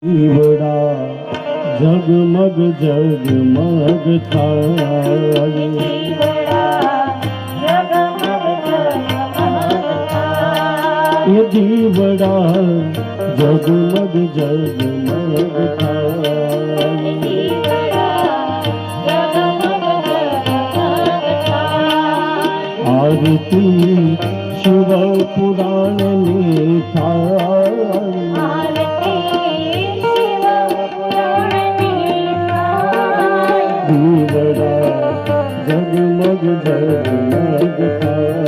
દીવડા જગમગ જગમગ થાય એ દીવડા જગમગ જગમગ થાય આરતી શિવ પુરાણની થાય દીવડા જગમગ જગમગ થાય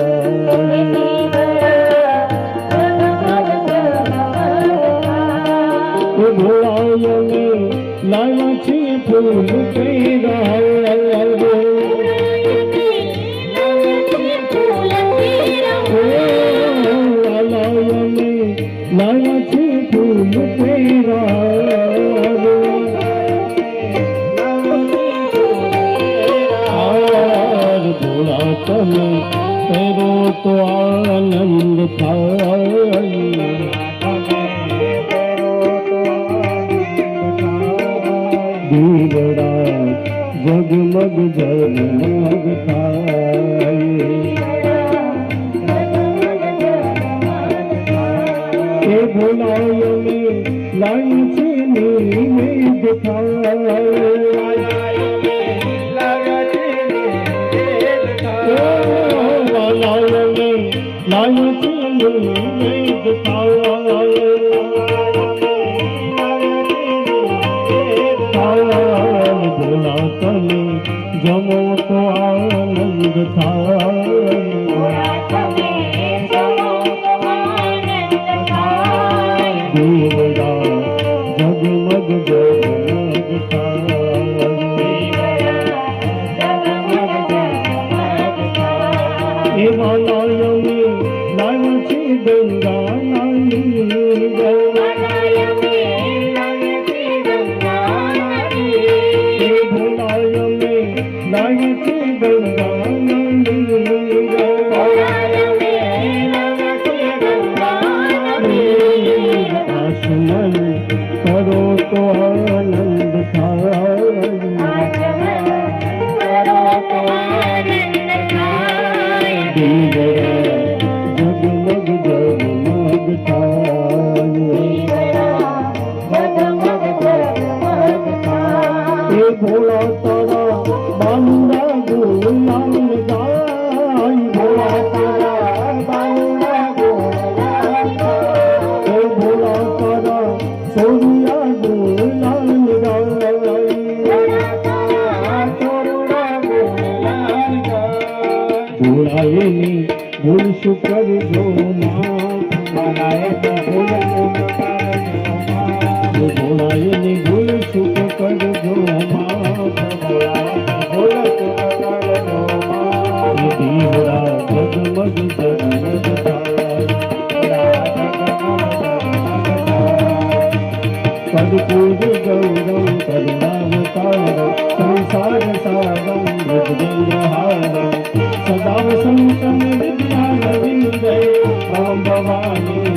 ભોળાયને લાયા છે ફૂલ લાયા છે ફૂલ ભોળા તમે કરો તો આનંદ થાય દીવડા જગમગ જગમગ થાય એ ભોળાયને લાઈ છે નિવેદ થાય લાય છે નિવેદ થાય ભોળા તમે જમો તો આનંદ થાય દીવડા જગમગ જગમગ થાય એવા લાયને લાય છે ગંગા લાય છે ગંગા આસમન કરો તો આનંદ થાય દીવડા જગમગ જગમગ થાય એ ભોળા તારા બાંડા ગુલાલ ગાય ભોળા તારા બાંડા ગુલાલ એ ભોળા તારા સોરિયા ગુલાલ ભોળાએની ભૂલ શું કરજો ભોળાએની ભૂલ શું કરજો દીવડા જગમગ જગમગ પદપૂજ ગૌરવ કરુણાવતારમ સંસાર સારમ મૃદગંધહારમ સદા સંતમ વિદ્યારવિંદે ઓમ ભવાની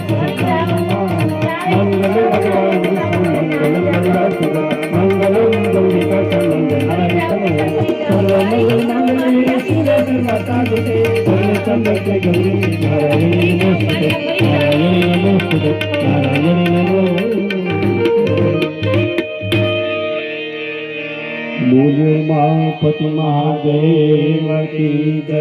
મંગલ ભગવાન વિષ્ણુ મંગલ ગંગાસુર મંગલમ ગૌરીકા મંગલાય સર્વમંગલ મંગલે શિવે માતા દે ચંદ્ર ગૌરી નારાયણી નમોસ્તુતે નારાયણી નમોસ્તુતે નારાયણી નમો બોલ મા પતિ મહાદેવ કી જય।